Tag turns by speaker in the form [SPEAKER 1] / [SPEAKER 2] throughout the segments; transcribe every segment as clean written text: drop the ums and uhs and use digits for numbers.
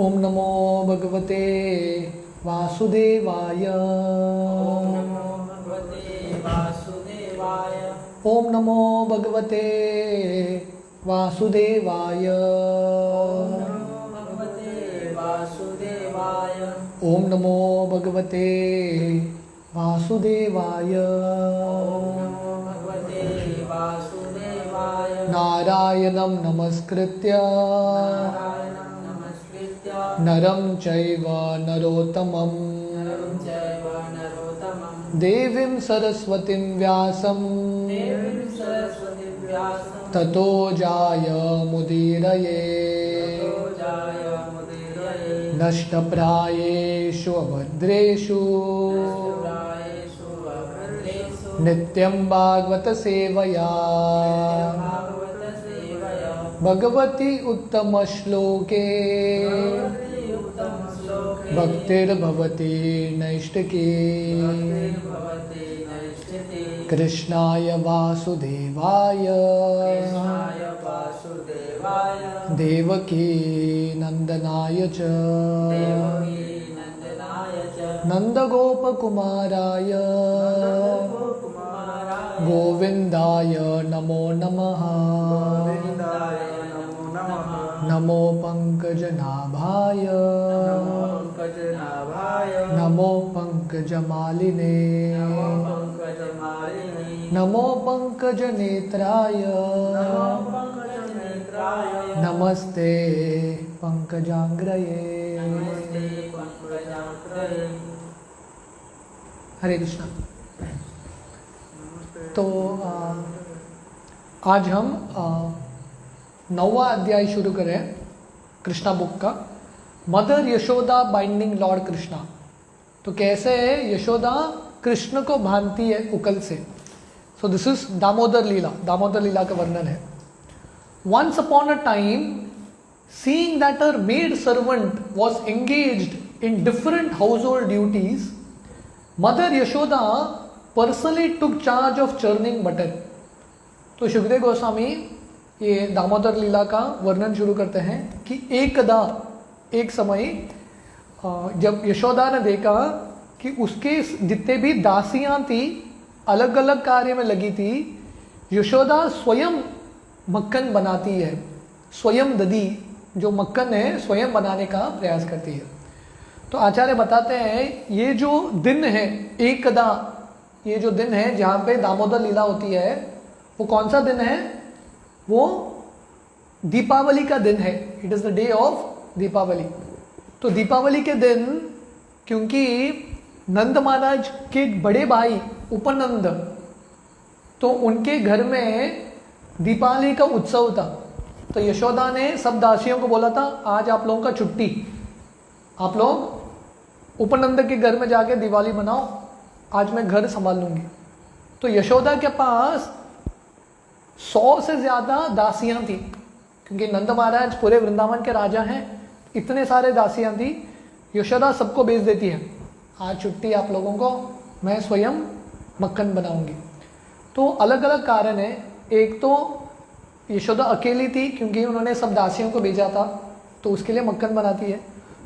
[SPEAKER 1] ओम नमो भगवते वासुदेवाय।
[SPEAKER 2] ओम नमो भगवते वासुदेवाय।
[SPEAKER 1] ओम नमो भगवते वासुदेवाय।
[SPEAKER 2] ओम नमो भगवते वासुदेवाय।
[SPEAKER 1] ओम नमो भगवते वासुदेवाय।
[SPEAKER 2] ओम नमो भगवते वासुदेवाय।
[SPEAKER 1] नारायणं नमस्कृत्य
[SPEAKER 2] नारायणं नमस्कृत्य
[SPEAKER 1] नरं चैव नरोत्तमं
[SPEAKER 2] नरं चैव नरोत्तमं
[SPEAKER 1] देवीं सरस्वतीं व्यासं
[SPEAKER 2] देवीं सरस्वतीं व्यासं
[SPEAKER 1] ततो जायमुदीरये।
[SPEAKER 2] ततो जायमुदीरये।
[SPEAKER 1] नष्टप्रायेषु अभद्रेषु
[SPEAKER 2] नष्टप्रायेषु अभद्रेषु
[SPEAKER 1] नित्यं भागवत सेवया
[SPEAKER 2] भागवतसेवया
[SPEAKER 1] भगवती उत्तमश्लोके
[SPEAKER 2] भगवति उत्तमश्लोके
[SPEAKER 1] भक्तिर्भवति नैष्टिकी।
[SPEAKER 2] भक्तिर्भवति नैष्ठिकी।
[SPEAKER 1] कृष्णाय वासुदेवाय
[SPEAKER 2] कृष्णाय वासुदेवाय
[SPEAKER 1] देवकी नन्दनाय च
[SPEAKER 2] देवकी नन्दनाय च
[SPEAKER 1] नन्दगोपकुमाराय
[SPEAKER 2] गोकुमाराय
[SPEAKER 1] गोविन्दाय नमो नमः।
[SPEAKER 2] गोविन्दाय नमो नमः।
[SPEAKER 1] नमो पङ्कजनाभाय
[SPEAKER 2] नमो पङ्कजनाभाय
[SPEAKER 1] नमो पङ्कजमालिने
[SPEAKER 2] नमो पङ्कजमालिने
[SPEAKER 1] नमो पङ्कजनेत्राय
[SPEAKER 2] नमो पङ्कजनेत्राय
[SPEAKER 1] नमस्ते पङ्कजाङ्ग्रये।
[SPEAKER 2] नमस्ते पङ्कजाग्रये।
[SPEAKER 1] हरे कृष्णा। तो आज हम 9वां अध्याय शुरू करें कृष्णा बुक का। Mother Yashoda binding lord Krishna. तो कैसे यशोदा कृष्ण को बांधती है उकल से। So this is Damodar Leela. Damodar Leela का वर्णन है। Once upon a time, seeing that her maid servant was engaged in different household duties, mother Yashoda personally took charge of churning butter. तो सुखदेव गोस्वामी ये दामोदर लीला का वर्णन शुरू करते हैं कि एकदा एक समय जब यशोदा ने देखा कि उसके जितने भी दासियां थी अलग अलग कार्य में लगी थी, यशोदा स्वयं मक्खन बनाती है। स्वयं दधी जो मक्खन है स्वयं बनाने का प्रयास करती है। तो आचार्य बताते हैं ये जो दिन है एकदा, ये जो दिन है जहाँ पे दामोदर लीला होती है, वो कौन सा दिन है? वो दीपावली का दिन है। It is the day of Deepawali. तो दीपावली के दिन क्योंकि नंद महाराज के बड़े भाई उपनंद, तो उनके घर में दीपावली का उत्सव था। तो यशोदा ने सब दासियों को बोला था आज आप लोगों का छुट्टी, आप लोग उपनंद के घर में जाके दिवाली मनाओ, आज मैं घर संभाल लूँगी। तो यशोदा के पास 100 से ज़्यादा दासियाँ थी क्योंकि नंद महाराज पूरे वृंदावन के राजा हैं। इतने सारे दासियाँ थी। यशोदा सबको भेज देती है आज छुट्टी आप लोगों को, मैं स्वयं मक्खन बनाऊंगी। तो अलग अलग कारण है। एक तो यशोदा अकेली थी क्योंकि उन्होंने सब दासियों को भेजा था, तो उसके लिए मक्खन बनाती है।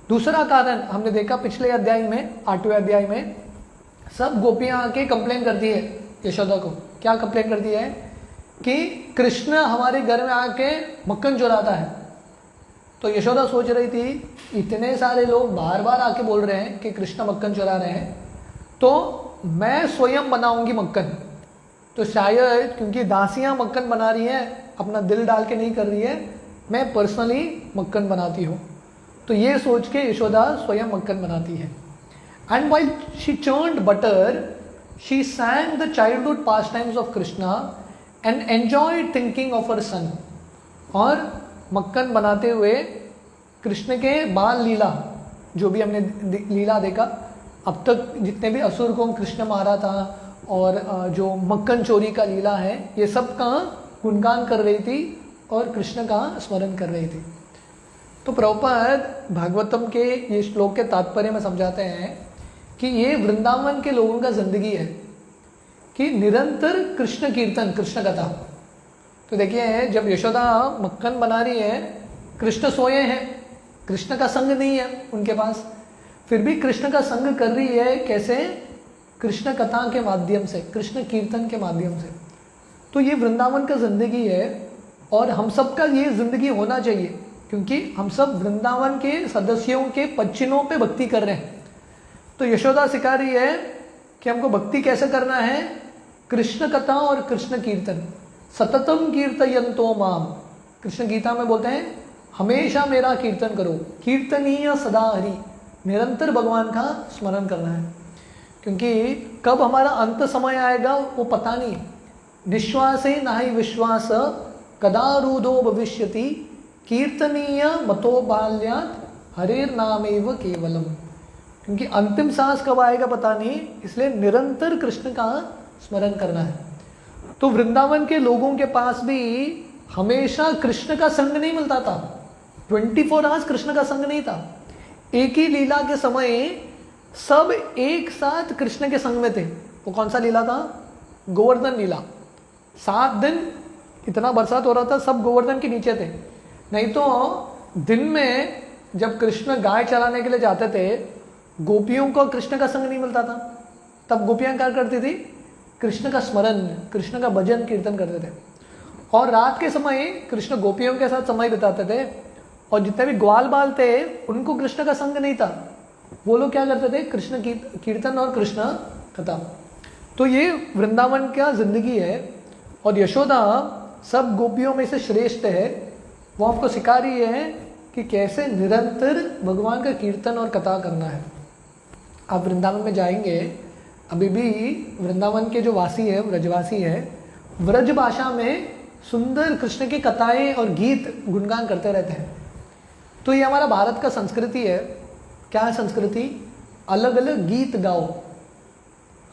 [SPEAKER 1] दूसरा कारण हमने देखा पिछले अध्याय में, 8वें अध्याय में, सब गोपियाँ आके कंप्लेन करती है यशोदा को। क्या कंप्लेन करती है? कि कृष्ण हमारे घर में आके मक्खन चुराता है। तो यशोदा सोच रही थी इतने सारे लोग बार बार आके बोल रहे हैं कि कृष्ण मक्खन चुरा रहे हैं, तो मैं स्वयं बनाऊंगी मक्खन। तो शायद क्योंकि दासियां मक्खन बना रही हैं, अपना दिल डाल के नहीं कर रही है, मैं पर्सनली मक्खन बनाती हूँ। तो ये सोच के यशोदा स्वयं मक्खन बनाती है। And while she churned butter, she sang the childhood pastimes of Krishna and enjoyed thinking of her son. और मक्खन बनाते हुए कृष्ण के बाल लीला, जो भी हमने लीला देखा अब तक, जितने भी असुर को कृष्ण मारा था और जो मक्खन चोरी का लीला है, ये सब का गुणगान कर रही थी और कृष्ण का स्मरण कर रही थी। तो प्रभुपाद भागवतम के ये श्लोक के तात्पर्य में समझाते हैं कि ये वृंदावन के लोगों का जिंदगी है कि निरंतर कृष्ण कीर्तन, कृष्ण कथा। तो देखिए जब यशोदा मक्खन बना रही है, कृष्ण सोए हैं, कृष्ण का संग नहीं है उनके पास, फिर भी कृष्ण का संग कर रही है। कैसे? कृष्ण कथा के माध्यम से, कृष्ण कीर्तन के माध्यम से। तो ये वृंदावन का जिंदगी है और हम सब का ये जिंदगी होना चाहिए, क्योंकि हम सब वृंदावन के सदस्यों के पच्चिनों पे भक्ति कर रहे हैं। तो यशोदा सिखा रही है कि हमको भक्ति कैसे करना है, कृष्ण कथा और कृष्ण कीर्तन। सततम कीर्तयन्तो माम, कृष्ण गीता में बोलते हैं हमेशा मेरा कीर्तन करो, कीर्तनीय सदा हरि, निरंतर भगवान का स्मरण करना है, क्योंकि कब हमारा अंत समय आएगा वो पता नहीं। निश्वासे नाहि विश्वास कदारूढ़ो भविष्यति, कीर्तनीय मतो बाल्यात् हरेर नामेव केवलम, क्योंकि अंतिम सांस कब आएगा पता नहीं, इसलिए निरंतर कृष्ण का स्मरण करना है। तो वृंदावन के लोगों के पास भी हमेशा कृष्ण का संग नहीं मिलता था, 24 आवर्स कृष्ण का संग नहीं था। एक ही लीला के समय सब एक साथ कृष्ण के संग में थे। वो कौन सा लीला था? गोवर्धन लीला। 7 दिन इतना बरसात हो रहा था, सब गोवर्धन के नीचे थे। नहीं तो दिन में जब कृष्ण गाय चलाने के लिए जाते थे, गोपियों को कृष्ण का संग नहीं मिलता था, तब गोपियां क्या करती थी? कृष्ण का स्मरण, कृष्ण का भजन कीर्तन करते थे। और रात के समय कृष्ण गोपियों के साथ समय बिताते थे, और जितने भी ग्वाल बाल थे उनको कृष्ण का संग नहीं था, वो लोग क्या करते थे? कृष्ण कीर्तन और कृष्ण कथा। तो ये वृंदावन का जिंदगी है। और यशोदा सब गोपियों में से श्रेष्ठ है, वो आपको सिखा रही है कि कैसे निरंतर भगवान का कीर्तन और कथा करना है। आप वृंदावन में जाएंगे, अभी भी वृंदावन के जो वासी है, ब्रजवासी है, ब्रज भाषा में सुंदर कृष्ण की कथाएं और गीत गुणगान करते रहते हैं। तो ये हमारा भारत का संस्कृति है। क्या है संस्कृति? अलग अलग गीत गाओ।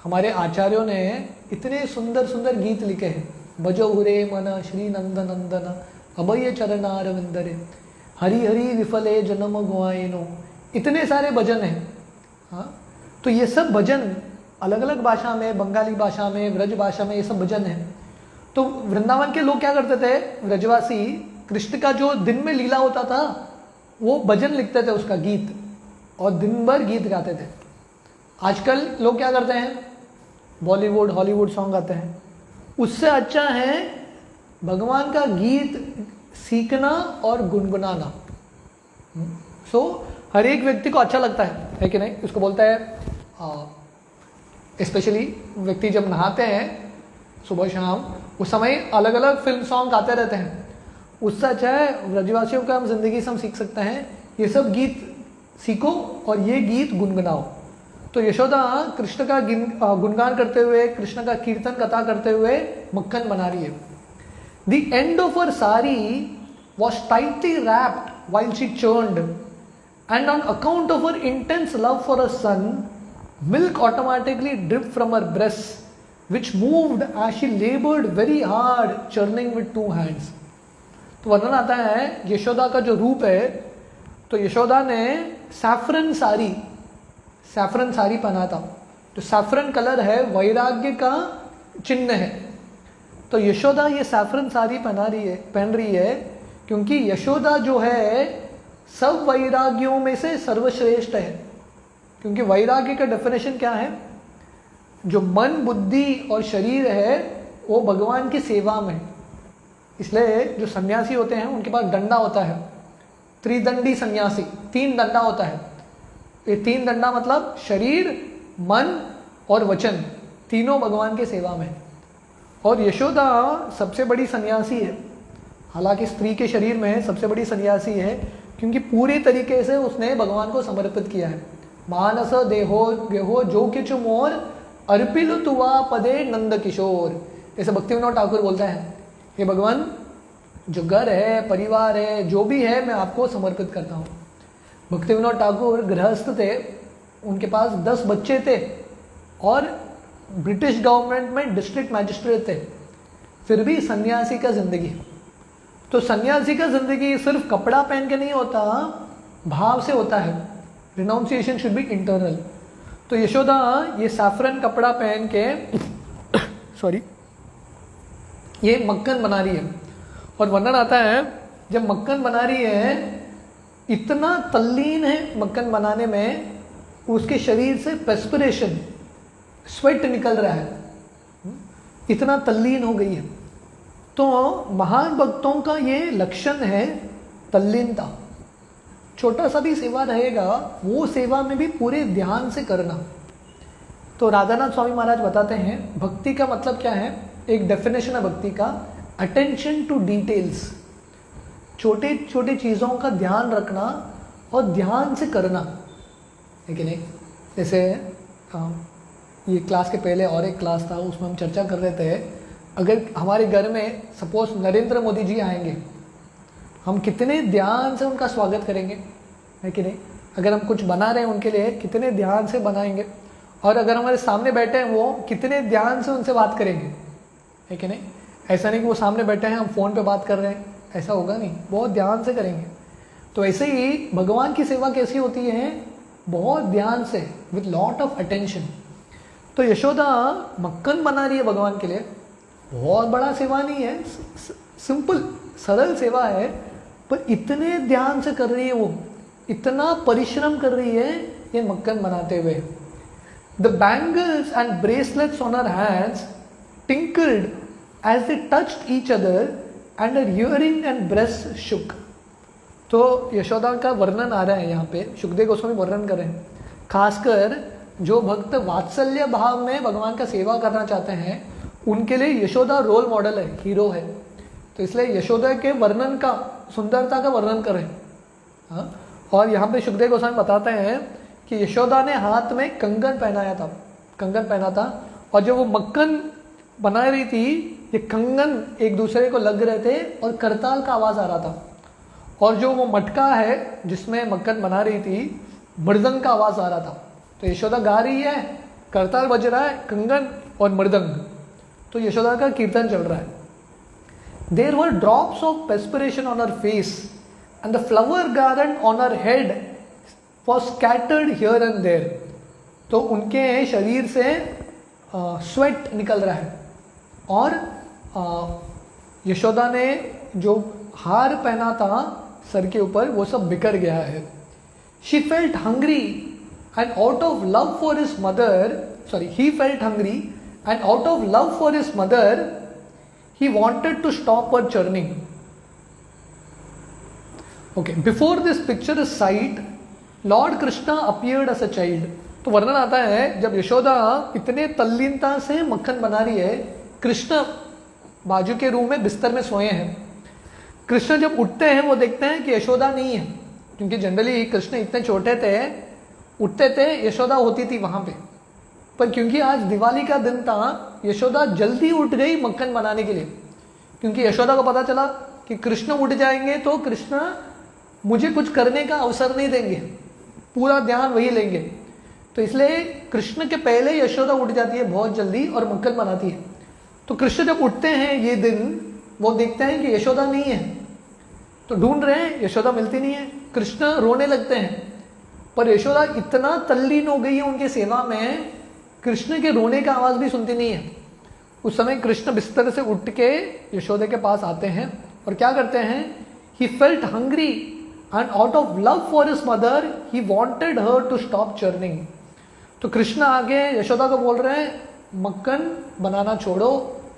[SPEAKER 1] हमारे आचार्यों ने इतने सुंदर सुंदर गीत लिखे हैं। भजो हुरे मन श्री नंद नंदन अभय चरणार विंदरे, हरि हरि विफले जन्म गुआइनो, इतने सारे भजन हैं। हाँ, तो ये सब भजन अलग अलग भाषा में, बंगाली भाषा में, ब्रज भाषा में, ये सब भजन है। तो वृंदावन के लोग क्या करते थे? ब्रजवासी कृष्ण का जो दिन में लीला होता था वो भजन लिखते थे, उसका गीत, और दिन भर गीत गाते थे। आजकल लोग क्या करते हैं? बॉलीवुड हॉलीवुड सॉन्ग गाते हैं। उससे अच्छा है भगवान का गीत सीखना और गुनगुनाना। सो हर एक व्यक्ति को अच्छा लगता है कि नहीं? उसको बोलता है, स्पेशली व्यक्ति जब नहाते हैं सुबह शाम, उस समय अलग अलग फिल्म सॉन्ग गाते रहते हैं। उससे अच्छा है ब्रजवासियों का हम जिंदगी से हम सीख सकते हैं, ये सब गीत सीखो और ये गीत गुनगुनाओ। तो यशोदा कृष्ण का गुणगान करते हुए, कृष्ण का कीर्तन कथा करते हुए मक्खन बना रही है। The end of her sari was tightly wrapped while she churned, and on account of her intense love for her son, milk automatically dripped from her breasts, which moved as she labored very hard, churning with 2 hands. तो वर्णन आता है यशोदा का जो रूप है, तो यशोदा ने सैफरन साड़ी पहना था। तो सैफरन कलर है, वैराग्य का चिन्ह है। तो यशोदा ये सैफरन साड़ी पहन रही है क्योंकि यशोदा जो है सब वैराग्यों में से सर्वश्रेष्ठ है। क्योंकि वैराग्य का डेफिनेशन क्या है? जो मन, बुद्धि और शरीर है वो भगवान की सेवा में। इसलिए जो सन्यासी होते हैं उनके पास डंडा होता है, त्रिदंडी सन्यासी, 3 डंडा होता है। ये 3 डंडा मतलब शरीर, मन और वचन, तीनों भगवान की सेवा में। और यशोदा सबसे बड़ी सन्यासी है, हालांकि स्त्री के शरीर में सबसे बड़ी सन्यासी है, क्योंकि पूरे तरीके से उसने भगवान को समर्पित किया है। मानस देहो गेहो जो किचु मोर अर्पिलु तुवा पदे नंद किशोर, ऐसे भक्ति विनोद ठाकुर बोलते हैं, ये भगवान जो घर है, परिवार है, जो भी है, मैं आपको समर्पित करता हूँ। भक्ति विनोद ठाकुर गृहस्थ थे, उनके पास 10 बच्चे थे और ब्रिटिश गवर्नमेंट में डिस्ट्रिक्ट मैजिस्ट्रेट थे, फिर भी सन्यासी का जिंदगी। तो सन्यासी का जिंदगी सिर्फ कपड़ा पहन के नहीं होता, भाव से होता है। Renunciation should be internal. तो यशोदा ये सैफरन कपड़ा पहन के ये मक्खन बना रही है। और वर्णन आता है जब मक्खन बना रही है, इतना तल्लीन है मक्खन बनाने में, उसके शरीर से पेस्पिरेशन, स्वेट निकल रहा है, इतना तल्लीन हो गई है। तो महान भक्तों का ये लक्षण है तल्लीनता। छोटा सा भी सेवा रहेगा, वो सेवा में भी पूरे ध्यान से करना। तो राधानाथ स्वामी महाराज बताते हैं भक्ति का मतलब क्या है, एक डेफिनेशन है भक्ति का, अटेंशन टू डिटेल्स, छोटे छोटे चीज़ों का ध्यान रखना और ध्यान से करना है कि नहीं। जैसे ये क्लास के पहले और एक क्लास था, उसमें हम चर्चा कर रहे थे, अगर हमारे घर में सपोज नरेंद्र मोदी जी आएंगे, हम कितने ध्यान से उनका स्वागत करेंगे, है कि नहीं। अगर हम कुछ बना रहे हैं उनके लिए, कितने ध्यान से बनाएंगे, और अगर हमारे सामने बैठे हैं वो, कितने ध्यान से उनसे बात करेंगे, है कि नहीं। ऐसा नहीं कि वो सामने बैठे हैं हम फ़ोन पे बात कर रहे हैं, ऐसा होगा नहीं, बहुत ध्यान से करेंगे। तो ऐसे ही भगवान की सेवा कैसी होती है, बहुत ध्यान से, विथ लॉट ऑफ अटेंशन। तो यशोदा मक्खन बना रही है भगवान के लिए, बहुत बड़ा सेवा नहीं है, सिंपल सरल सेवा है, पर इतने ध्यान से कर रही है वो, इतना परिश्रम कर रही है ये मक्खन बनाते हुए। The bangles and bracelets on her hands tinkled as they touched each other and her earring and breast shook. तो यशोदा का वर्णन आ रहा है यहाँ पे, सुखदेव गोस्वामी वर्णन कर रहे हैं। खासकर जो भक्त वात्सल्य भाव में भगवान का सेवा करना चाहते हैं, उनके लिए यशोदा रोल मॉडल है, हीरो है। तो इसलिए यशोदा के वर्णन का, सुंदरता का वर्णन कर रहे हैं। हाँ? और यहाँ पे सुखदेव गोस्वामी बताते हैं कि यशोदा ने हाथ में कंगन पहनाया था, कंगन पहना था, और जब वो मक्खन बना रही थी, ये कंगन एक दूसरे को लग रहे थे और करताल का आवाज़ आ रहा था। और जो वो मटका है जिसमें मक्खन बना रही थी, मृदंग का आवाज़ आ रहा था। तो यशोदा गा रही है, करताल बज रहा है, कंगन और मृदंग, तो यशोदा का कीर्तन चल रहा है। There were drops of perspiration on her face and the flower garland on her head was scattered here and there. तो उनके शरीर से स्वेट निकल रहा है, और यशोदा ने जो हार पहना था सर के ऊपर, वो सब बिखर गया है। She felt hungry and out of love for his mother, he felt hungry and out of love for his mother, he wanted to stop her churning. Okay, before this picturesque sight, Lord Krishna appeared as a child. तो वर्णन आता है जब यशोदा इतने तल्लीनता से मक्खन बना रही है, कृष्ण बाजू के रूम में बिस्तर में सोए हैं। कृष्ण जब उठते हैं वो देखते हैं कि यशोदा नहीं है, क्योंकि जनरली कृष्ण इतने छोटे थे, उठते थे यशोदा होती थी वहाँ पे, पर क्योंकि आज दिवाली का दिन था, यशोदा जल्दी उठ गई मक्खन बनाने के लिए, क्योंकि यशोदा को पता चला कि कृष्ण उठ जाएंगे तो कृष्ण मुझे कुछ करने का अवसर नहीं देंगे, पूरा ध्यान वही लेंगे। तो इसलिए कृष्ण के पहले यशोदा उठ जाती है बहुत जल्दी और मक्खन बनाती है। तो कृष्ण जब उठते हैं ये दिन, वो देखते हैं कि यशोदा नहीं है, तो ढूंढ रहे हैं, यशोदा मिलती नहीं है, कृष्ण रोने लगते हैं। पर यशोदा इतना तल्लीन हो गई है उनके सेवा में, कृष्ण के रोने का आवाज़ भी सुनती नहीं है। उस समय कृष्ण बिस्तर से उठ के यशोदा के पास आते हैं और क्या करते हैं, he felt hungry and out of love for his mother he wanted her to stop churning. तो कृष्ण आगे यशोदा को बोल रहे हैं, मक्खन बनाना छोड़ो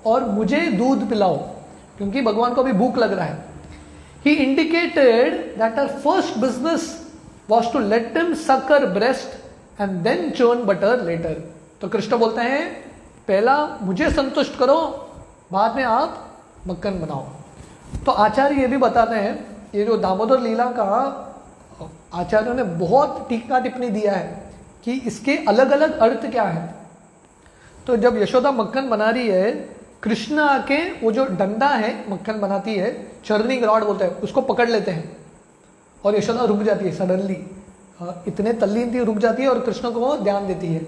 [SPEAKER 1] और मुझे दूध पिलाओ, क्योंकि भगवान को अभी भूख लग रहा है। He indicated that her first business was to let him suck her breast and then churn butter later. तो कृष्ण बोलते हैं, पहला मुझे संतुष्ट करो, बाद में आप मक्खन बनाओ। तो आचार्य ये भी बताते हैं, ये जो दामोदर लीला का आचार्यों ने बहुत टीका टिप्पणी दिया है कि इसके अलग अलग अर्थ क्या है। तो जब यशोदा मक्खन बना रही है, कृष्ण आके वो जो डंडा है मक्खन बनाती है, चर्निंग रॉड बोलते हैं, उसको पकड़ लेते हैं और यशोदा रुक जाती है सडनली, इतने तल्लीन थी, रुक जाती है और कृष्ण को ध्यान देती है।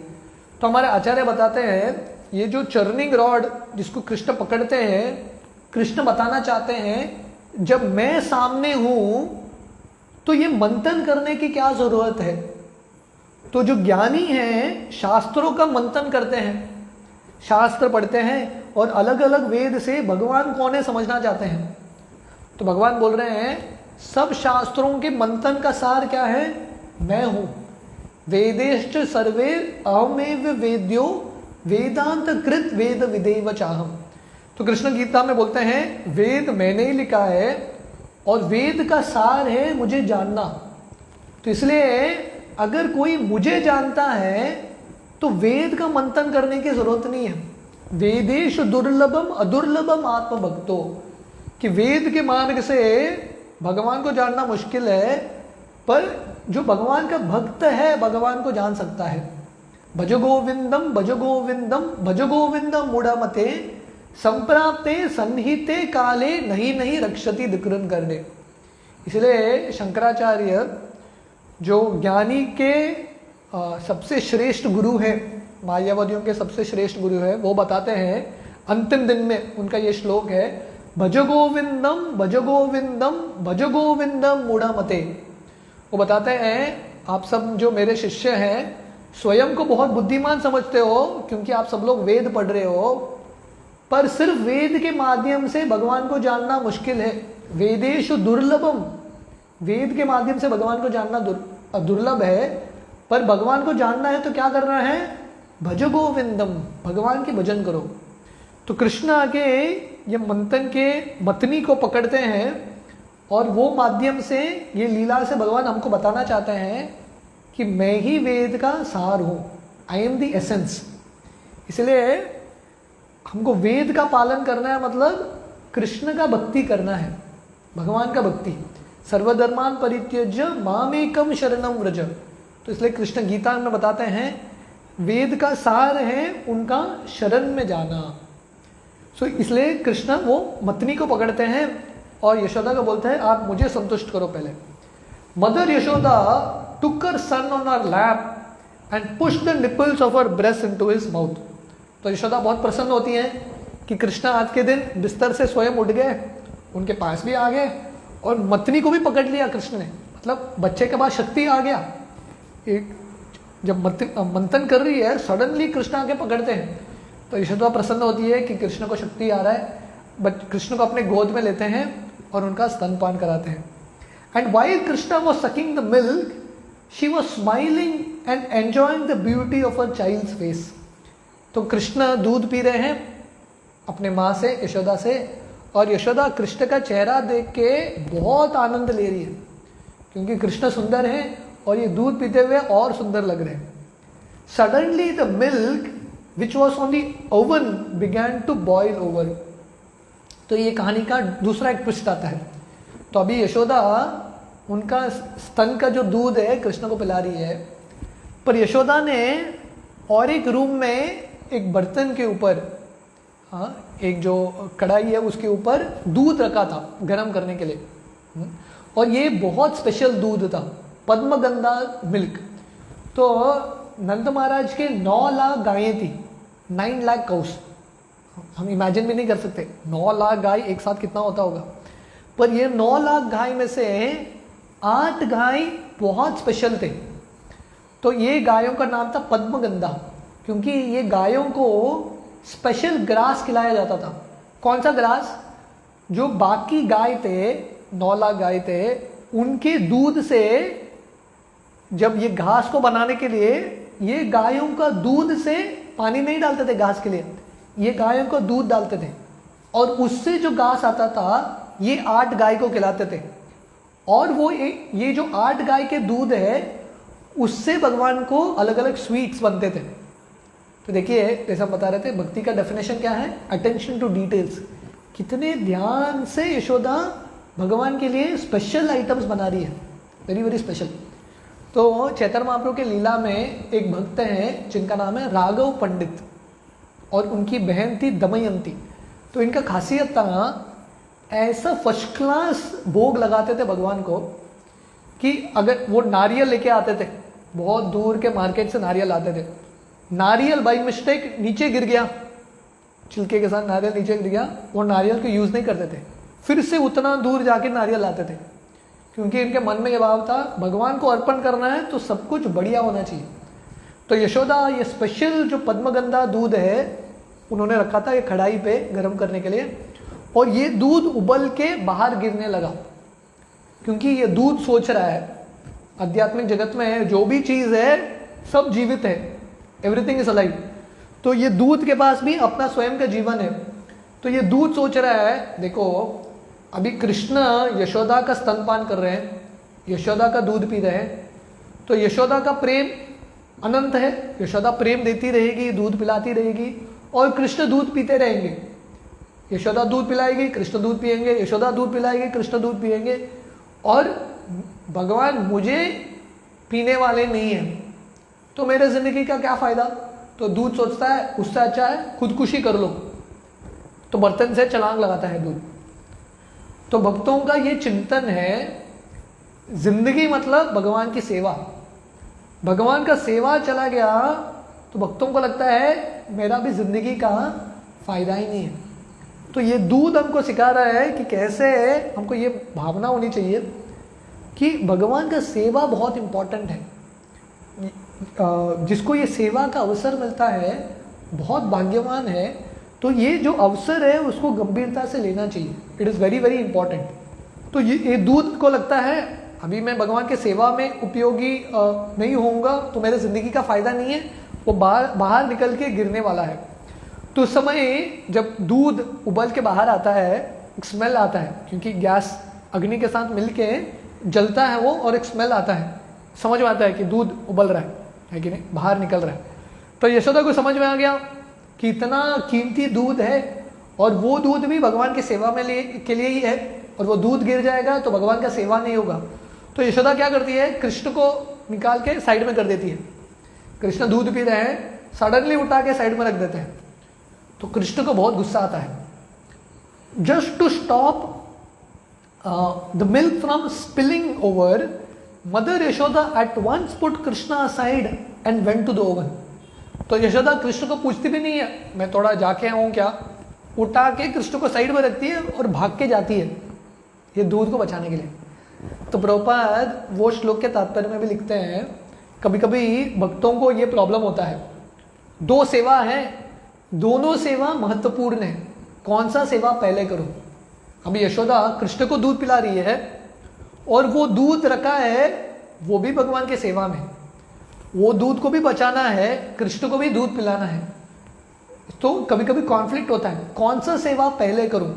[SPEAKER 1] तो हमारे आचार्य बताते हैं, ये जो चर्निंग रॉड जिसको कृष्ण पकड़ते हैं, कृष्ण बताना चाहते हैं जब मैं सामने हूं तो ये मंथन करने की क्या जरूरत है। तो जो ज्ञानी हैं शास्त्रों का मंथन करते हैं, शास्त्र पढ़ते हैं और अलग अलग वेद से भगवान कौन है समझना चाहते हैं। तो भगवान बोल रहे हैं, सब शास्त्रों के मंथन का सार क्या है? मैं हूं। वेदेश्च सर्वे अहमेव वेद्यो वेदांत कृत वेद विदेव चाहम। तो कृष्ण गीता में बोलते हैं वेद मैंने ही लिखा है और वेद का सार है मुझे जानना। तो इसलिए अगर कोई मुझे जानता है तो वेद का मंथन करने की जरूरत नहीं है। वेदेश दुर्लभम अदुर्लभम आत्मभक्तो, कि वेद के मार्ग से भगवान को जानना मुश्किल है, पर जो भगवान का भक्त है भगवान को जान सकता है। भज गोविंदम भज गोविंदम भज गोविंदम मूढ़मते संप्राप्ते सन्निहिते काले नहीं नहीं रक्षति दिक्रुन करने। इसलिए शंकराचार्य जो ज्ञानी के सबसे श्रेष्ठ गुरु है, मायावादियों के सबसे श्रेष्ठ गुरु है, वो बताते हैं अंतिम दिन में उनका ये श्लोक है, भज गोविंदम भज गोविंदम भज गोविंदम मूढ़मते। वो बताते हैं आप सब जो मेरे शिष्य हैं स्वयं को बहुत बुद्धिमान समझते हो क्योंकि आप सब लोग वेद पढ़ रहे हो, पर सिर्फ वेद के माध्यम से भगवान को जानना मुश्किल है। वेदेषु दुर्लभम, वेद के माध्यम से भगवान को जानना दुर्लभ है, पर भगवान को जानना है तो क्या करना है? भज गोविंदम, भगवान के भजन करो। तो कृष्ण आके ये मंथन के मतनी को पकड़ते हैं और वो माध्यम से ये लीला से भगवान हमको बताना चाहते हैं कि मैं ही वेद का सार हूँ, आई एम द एसेंस। इसलिए हमको वेद का पालन करना है, मतलब कृष्ण का भक्ति करना है, भगवान का भक्ति। सर्वधर्मान परित्यज्य मामेकम शरणम व्रज। तो इसलिए कृष्ण गीता में बताते हैं वेद का सार है उनका शरण में जाना। सो इसलिए कृष्ण वो मतनी को पकड़ते हैं और यशोदा को बोलते हैं आप मुझे संतुष्ट करो पहले। Mother Yashoda took her son on her lap and pushed the nipples of her breast into his mouth। तो यशोदा बहुत प्रसन्न होती हैं कि कृष्ण आज के दिन बिस्तर से स्वयं उठ गए, उनके पास भी आ गए और मतनी को भी पकड़ लिया कृष्ण ने। मतलब बच्चे के बाद शक्ति आ गया। एक जब मंथन कर रही है सडनली कृष्ण आके पकड़ते हैं तो यशोदा प्रसन्न होती है कि कृष्ण को शक्ति आ रहा है। बट कृष्ण को अपने गोद में लेते हैं और उनका स्तनपान कराते हैं। And while Krishna was sucking the milk she was smiling and enjoying the beauty of her child's face. तो कृष्ण दूध पी रहे हैं अपने माँ से, यशोदा से, और यशोदा कृष्ण का चेहरा देख के बहुत आनंद ले रही है क्योंकि कृष्ण सुंदर है और ये दूध पीते हुए और सुंदर लग रहे हैं। Suddenly the milk which was on the oven began to boil over. तो ये कहानी का दूसरा एक ट्विस्ट आता है। तो अभी यशोदा उनका स्तन का जो दूध है कृष्ण को पिला रही है, पर यशोदा ने और एक रूम में एक बर्तन के ऊपर, एक जो कढ़ाई है उसके ऊपर दूध रखा था गर्म करने के लिए, और ये बहुत स्पेशल दूध था, पद्मगंधा मिल्क। तो नंद महाराज के 9 लाख गायें थी, 9 लाख काउस। हम इमेजिन भी नहीं कर सकते 9 लाख गाय एक साथ कितना होता होगा। पर ये 9 लाख गाय में से 8 गाय बहुत स्पेशल थे। तो ये गायों का नाम था पद्मगंधा, क्योंकि ये गायों को स्पेशल ग्रास खिलाया जाता था। कौन सा ग्रास? जो बाकी गाय थे, 9 लाख गाय थे, उनके दूध से जब ये घास को बनाने के लिए ये गायों का दूध से पानी नहीं डालते थे घास के लिए, ये गायों का दूध डालते थे और उससे जो घास आता था ये 8 गाय को खिलाते थे। और वो ये जो 8 गाय के दूध है उससे भगवान को अलग अलग स्वीट्स बनते थे। तो देखिए जैसे हम बता रहे थे भक्ति का डेफिनेशन क्या है? Attention to details. कितने ध्यान से यशोदा भगवान के लिए स्पेशल आइटम्स बना रही है, वेरी वेरी स्पेशल। तो चैतन्य महाप्रभु के लीला में एक भक्त हैं जिनका नाम है राघव पंडित और उनकी बहन थी दमयंती। तो इनका खासियत था ऐसा फर्स्ट क्लास भोग लगाते थे भगवान को कि अगर वो नारियल लेके आते थे, बहुत दूर के मार्केट से नारियल आते थे, नारियल बाई मिस्टेक नीचे गिर गया, छिलके के साथ नारियल नीचे गिर गया, वो नारियल को यूज़ नहीं करते थे, फिर से उतना दूर जाके नारियल लाते थे, क्योंकि इनके मन में ये भाव था भगवान को अर्पण करना है तो सब कुछ बढ़िया होना चाहिए। तो यशोदा ये स्पेशल जो पद्मगंधा दूध है उन्होंने रखा था ये कढ़ाई पे गर्म करने के लिए, और ये दूध उबल के बाहर गिरने लगा। क्योंकि ये दूध सोच रहा है आध्यात्मिक जगत में जो भी चीज है सब जीवित है, एवरीथिंग इज अलाइव। तो ये दूध के पास भी अपना स्वयं का जीवन है। तो ये दूध सोच रहा है, देखो अभी कृष्ण यशोदा का स्तनपान कर रहे हैं, यशोदा का दूध पी रहे हैं, तो यशोदा का प्रेम अनंत है, यशोदा प्रेम देती रहेगी, दूध पिलाती रहेगी और कृष्ण दूध पीते रहेंगे। यशोदा दूध पिलाएगी, कृष्ण दूध पिएंगे, यशोदा दूध पिलाएगी, कृष्ण दूध पिएंगे। और भगवान मुझे पीने वाले नहीं है तो मेरे जिंदगी का क्या फायदा। तो दूध सोचता है उससे अच्छा है खुदकुशी कर लो, तो बर्तन से छलांग लगाता है दूध। तो भक्तों का ये चिंतन है, जिंदगी मतलब भगवान की सेवा। भगवान का सेवा चला गया तो भक्तों को लगता है मेरा भी जिंदगी का फायदा ही नहीं है। तो ये दूध हमको सिखा रहा है कि कैसे हमको ये भावना होनी चाहिए कि भगवान का सेवा बहुत इम्पोर्टेंट है। जिसको ये सेवा का अवसर मिलता है बहुत भाग्यवान है। तो ये जो अवसर है उसको गंभीरता से लेना चाहिए, it is very very important. तो ये दूध को लगता है अभी मैं भगवान के सेवा में उपयोगी नहीं होऊंगा तो मेरे ज़िंदगी का फ़ायदा नहीं है, वो बाहर निकल के गिरने वाला है। तो उस समय जब दूध उबल के बाहर आता है एक स्मेल आता है, क्योंकि गैस अग्नि के साथ मिलके जलता है वो और एक स्मेल आता है, समझ में आता है कि दूध उबल रहा है कि नहीं, बाहर निकल रहा है। तो यशोदा को समझ में आ गया कि इतना कीमती दूध है और वो दूध भी भगवान की सेवा में के लिए ही है, और वो दूध गिर जाएगा तो भगवान का सेवा नहीं होगा। तो यशोदा क्या करती है, कृष्ण को निकाल के साइड में कर देती है। कृष्ण दूध पी रहे हैं, सडनली उठा के साइड में रख देते हैं। तो कृष्ण को बहुत गुस्सा आता है। Just to stop the milk from spilling over, mother Yashoda at once put Krishna aside and went to the oven. तो यशोदा कृष्ण को पूछती भी नहीं है मैं थोड़ा जाके आऊँ क्या, उठा के कृष्ण को साइड में रखती है और भाग के जाती है ये दूध को बचाने के लिए। तो प्रभुपाद वो श्लोक के तात्पर्य में भी लिखते हैं, कभी कभी भक्तों को ये प्रॉब्लम होता है, दो सेवा है, दोनों सेवा महत्वपूर्ण है, कौन सा सेवा पहले करूं। अभी यशोदा कृष्ण को दूध पिला रही है और वो दूध रखा है वो भी भगवान के सेवा में, वो दूध को भी बचाना है, कृष्ण को भी दूध पिलाना है। तो कभी कभी कॉन्फ्लिक्ट होता है कौन सा सेवा पहले करूं।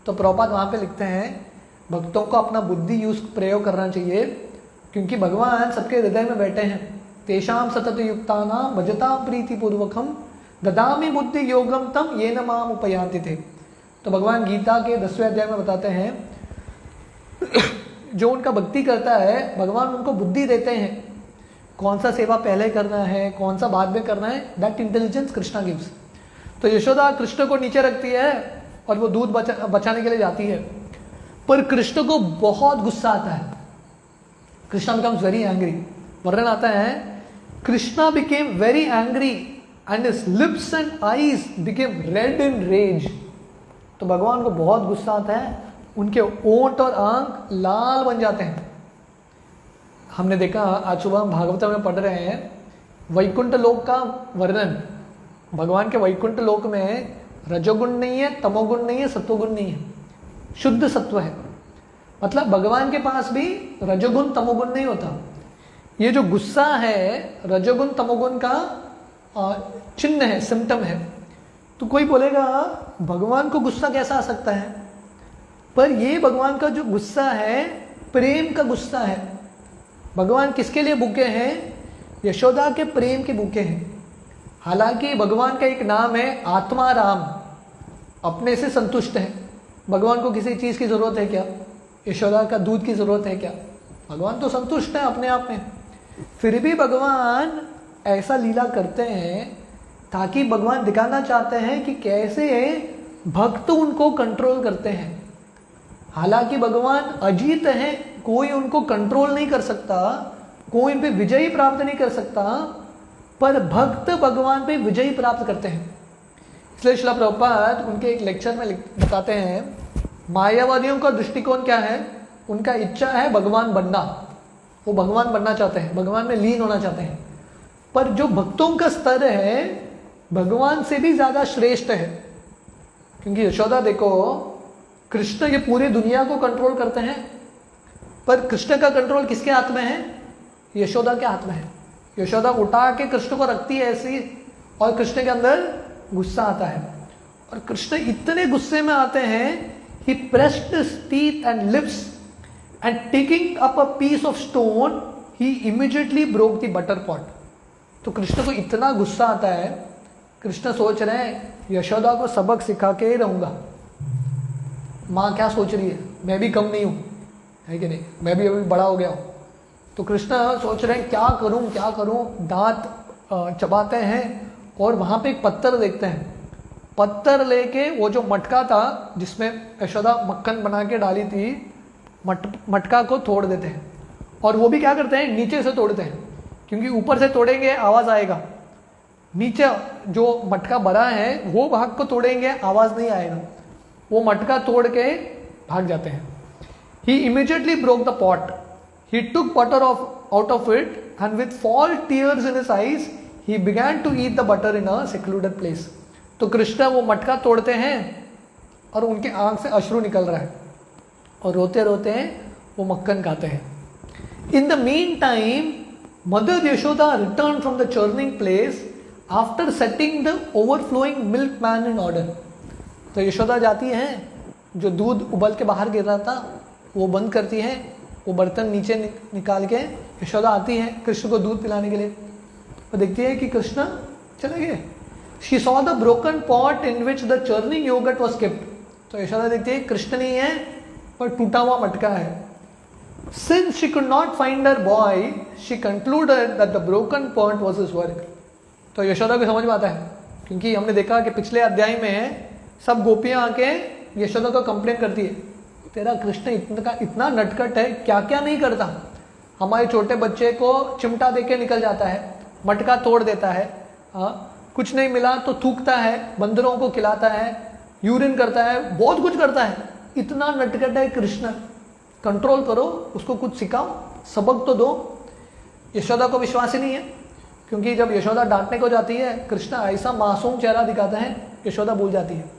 [SPEAKER 1] तो प्रभुपाद वहां पे लिखते हैं भक्तों को अपना बुद्धि यूज प्रयोग करना चाहिए, क्योंकि भगवान सबके हृदय में बैठे हैं। तेषाम सतत युक्तानां भजतां प्रीतिपूर्वकम ददामि बुद्धि योगम तम येन माम उपयान्ति थे। तो भगवान गीता के 10वें अध्याय में बताते हैं जो उनका भक्ति करता है भगवान उनको बुद्धि देते हैं, कौन सा सेवा पहले करना है कौन सा बाद में करना है, दैट इंटेलिजेंस कृष्णा गिव्स। तो यशोदा कृष्ण को नीचे रखती है और वो दूध बचाने के लिए जाती है, पर कृष्ण को बहुत गुस्सा आता है। Krishna becomes very angry. वर्णन आता है Krishna became very angry and his lips and eyes became red in rage. तो भगवान को बहुत गुस्सा आता है, उनके ओंठ और आंख लाल बन जाते हैं। हमने देखा आज सुबह हम भागवत में पढ़ रहे हैं वैकुंठ लोक का वर्णन। भगवान के वैकुंठ लोक में रजोगुण नहीं है, तमोगुण नहीं है, सत्वगुण नहीं है, शुद्ध सत्व है। मतलब भगवान के पास भी रजोगुण तमोगुण नहीं होता। ये जो गुस्सा है रजोगुण तमोगुण का चिन्ह है, सिम्टम है। तो कोई बोलेगा भगवान को गुस्सा कैसा आ सकता है, पर ये भगवान का जो गुस्सा है प्रेम का गुस्सा है। भगवान किसके लिए भूखे हैं, यशोदा के प्रेम के भूखे हैं। हालांकि भगवान का एक नाम है आत्मा राम, अपने से संतुष्ट है। भगवान को किसी चीज़ की ज़रूरत है क्या, यशोदा का दूध की ज़रूरत है क्या, भगवान तो संतुष्ट है अपने आप में। फिर भी भगवान ऐसा लीला करते हैं ताकि भगवान दिखाना चाहते हैं कि कैसे भक्त उनको कंट्रोल करते हैं। हालांकि भगवान अजीत हैं, कोई उनको कंट्रोल नहीं कर सकता, कोई उन पर विजयी प्राप्त नहीं कर सकता, पर भक्त भगवान पे विजयी प्राप्त करते हैं। इसलिए श्रील प्रभुपाद उनके एक लेक्चर में बताते हैं मायावादियों का दृष्टिकोण क्या है, उनका इच्छा है भगवान बनना, वो भगवान बनना चाहते हैं, भगवान में लीन होना चाहते हैं। पर जो भक्तों का स्तर है भगवान से भी ज़्यादा श्रेष्ठ है, क्योंकि यशोदा देखो कृष्ण ये पूरी दुनिया को कंट्रोल करते हैं, पर कृष्ण का कंट्रोल किसके हाथ में है? यशोदा के हाथ में है। यशोदा उठा के कृष्ण को रखती है ऐसी, और कृष्ण के अंदर गुस्सा आता है, और कृष्ण इतने गुस्से में आते हैं, he pressed his teeth and lips and taking up a piece of stone he immediately broke the butter pot। तो कृष्ण को इतना गुस्सा आता है, कृष्ण सोच रहे हैं यशोदा को सबक सिखा के ही रहूंगा। माँ क्या सोच रही है, मैं भी कम नहीं हूँ, है कि नहीं, मैं भी अभी बड़ा हो गया हूँ। तो कृष्ण सोच रहे हैं क्या करूँ क्या करूँ, दांत चबाते हैं और वहाँ पे एक पत्थर देखते हैं। पत्थर लेके वो जो मटका था जिसमें यशोदा मक्खन बना के डाली थी, मटका को तोड़ देते हैं। और वो भी क्या करते हैं, नीचे से तोड़ते हैं, क्योंकि ऊपर से तोड़ेंगे आवाज़ आएगा, नीचे जो मटका भरा है वो भाग को तोड़ेंगे आवाज़ नहीं आएगा। वो मटका तोड़ के भाग जाते हैं। He immediately broke the pot. He took butter out of it and with fall tears in his eyes he began to eat the butter in a secluded place। तो कृष्ण वो मटका तोड़ते हैं और उनके आंख से अश्रु निकल रहा है और रोते रोते वो मक्खन खाते हैं। In the meantime, Mother Yashoda returned from the churning place after setting the overflowing milk pan in order। तो यशोदा जाती हैं, जो दूध उबल के बाहर गिर रहा था वो बंद करती है, वो बर्तन नीचे निकाल के यशोदा आती है कृष्ण को दूध पिलाने के लिए। वो देखती है कि कृष्ण चले गए। She saw the broken pot in which the churning yogurt was kept। तो यशोदा देखती है कृष्ण नहीं है पर टूटा हुआ मटका है। Since she could not find her boy, she concluded that the broken pot was his work। तो यशोदा को समझ में आता है, क्योंकि हमने देखा कि पिछले अध्याय में सब गोपियां आके यशोदा को कंप्लेन करती है, तेरा कृष्ण इतना नटखट है, क्या क्या नहीं करता, हमारे छोटे बच्चे को चिमटा देके निकल जाता है, मटका तोड़ देता है, कुछ नहीं मिला तो थूकता है, बंदरों को खिलाता है, यूरिन करता है, बहुत कुछ करता है, इतना नटखट है कृष्ण, कंट्रोल करो, उसको कुछ सिखाओ, सबक तो दो। यशोदा को विश्वास ही नहीं है, क्योंकि जब यशोदा डांटने को जाती है कृष्ण ऐसा मासूम चेहरा दिखाता है, यशोदा भूल जाती है।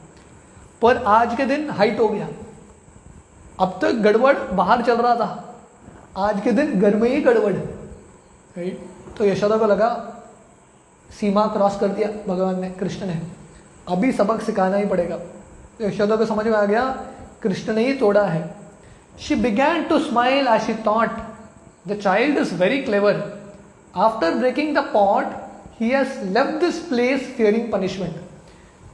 [SPEAKER 1] पर आज के दिन हाइट हो गया, अब तक गड़बड़ बाहर चल रहा था, आज के दिन घर में ही गड़बड़, राइट। तो यशोदा को लगा सीमा क्रॉस कर दिया भगवान ने, कृष्ण ने, अभी सबक सिखाना ही पड़ेगा। तो यशोदा को समझ में आ गया कृष्ण ने ही तोड़ा है। She began to smile as she thought, the child is very clever. After breaking the pot, he has left this place fearing punishment।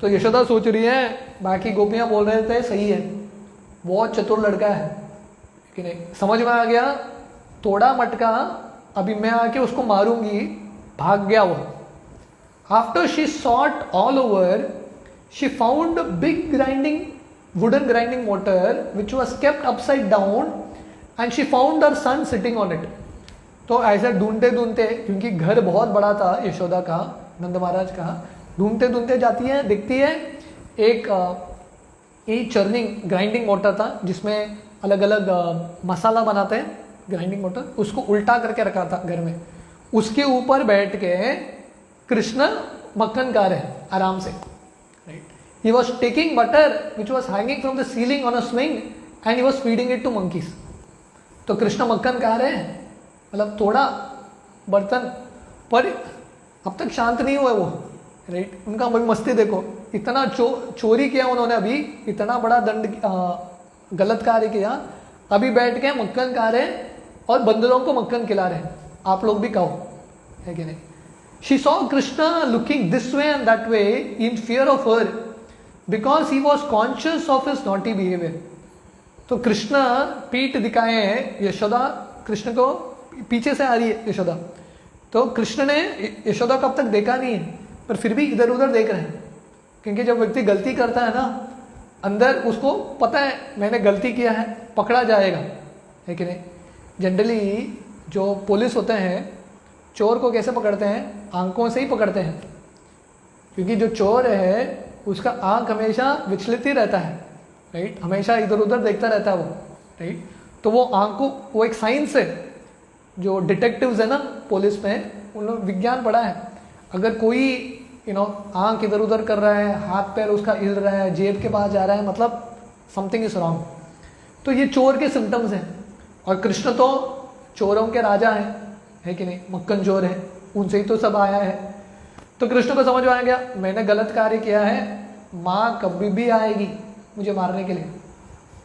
[SPEAKER 1] तो यशोदा सोच रही है, बाकी गोपियां बोल रहे थे सही है, बहुत चतुर लड़का है कि नहीं, समझ में आ गया, तोड़ा मटका, अभी मैं आके उसको मारूंगी, भाग गया वो। After she sought all over, she found a big wooden grinding mortar which was kept upside down and she found her son sitting on it। तो ऐसे ढूंढते ढूंढते, क्योंकि घर बहुत बड़ा था यशोदा का, नंद महाराज का, ढूंढते ढूंढते जाती है, देखती है एक चर्निंग ग्राइंडिंग मोटर था जिसमें अलग अलग मसाला बनाते हैं, ग्राइंडिंग मोटर, उसको उल्टा करके रखा था घर में, उसके ऊपर बैठ के कृष्ण मक्खन खा रहे हैं आराम से, right. He was taking butter which was hanging from the ceiling on a swing and he was feeding it to monkeys। तो कृष्ण मक्खन खा रहे हैं, मतलब थोड़ा बर्तन, पर अब तक शांत नहीं हुए वो, राइट। उनका अभी मस्ती देखो, इतना चोरी किया उन्होंने, अभी इतना बड़ा दंड गलत कार्य किया, अभी बैठ के मक्खन खा रहे हैं और बंदरों को मक्खन खिला रहे हैं, आप लोग भी खाओ, है कि नहीं। She saw Krishna looking this way and that way in fear of her because he was conscious of his naughty behavior। तो कृष्ण पीठ दिखाए हैं, यशोदा कृष्ण को पीछे से आ रही है यशोदा, तो कृष्ण ने यशोदा को अब तक देखा नहीं है, पर फिर भी इधर उधर देख रहे हैं, क्योंकि जब व्यक्ति गलती करता है ना, अंदर उसको पता है मैंने गलती किया है, पकड़ा जाएगा, है कि नहीं। जनरली जो पुलिस होते हैं चोर को कैसे पकड़ते हैं, आंखों से ही पकड़ते हैं, क्योंकि जो चोर है उसका आंख हमेशा विचलित ही रहता है, राइट, हमेशा इधर उधर देखता रहता है वो, राइट। तो वो आंख को, वो एक साइंस है, जो डिटेक्टिव्स है ना पुलिस में, उन लोग विज्ञान पढ़ा है, अगर कोई आंख इधर उधर कर रहा है, हाथ पैर उसका हिल रहा है, जेब के पास जा रहा है, मतलब समथिंग इज रॉन्ग। तो ये चोर के सिम्टम्स हैं, और कृष्ण तो चोरों के राजा हैं, है कि नहीं, मक्खन चोर है, उनसे ही तो सब आया है। तो कृष्ण को समझ में आ गया मैंने गलत कार्य किया है, माँ कभी भी आएगी मुझे मारने के लिए,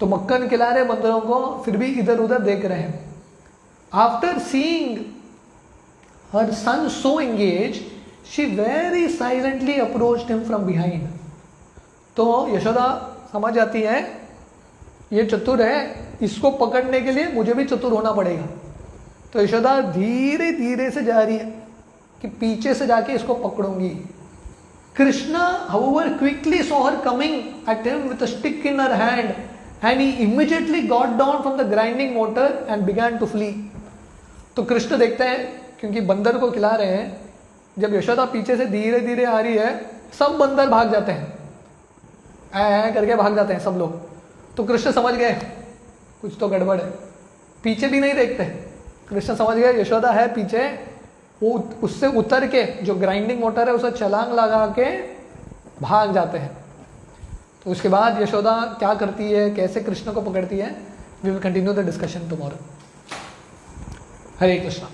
[SPEAKER 1] तो मक्खन खिला रहे बंदरों को, फिर भी इधर उधर देख रहे हैं। After seeing her son so engage, she very silently approached him from behind. तो यशोदा समझ जाती है ये चतुर है, इसको पकड़ने के लिए मुझे भी चतुर होना पड़ेगा। तो यशोदा धीरे धीरे से जा रही है कि पीछे से जाके इसको पकड़ूंगी। Krishna however quickly saw her coming at him with a stick in her hand and he immediately got down from the grinding motor and began to flee। तो कृष्ण देखते हैं क्योंकि बंदर को खिला रहे हैं, जब यशोदा पीछे से धीरे धीरे आ रही है सब बंदर भाग जाते हैं, ऐ करके भाग जाते हैं सब लोग। तो कृष्ण समझ गए कुछ तो गड़बड़ है, पीछे भी नहीं देखते। कृष्ण समझ गए यशोदा है पीछे, वो उससे उतर के जो ग्राइंडिंग मोटर है उसे छलांग लगा के भाग जाते हैं। तो उसके बाद यशोदा क्या करती है, कैसे कृष्ण को पकड़ती है, we will continue the discussion tomorrow. Hare Krishna.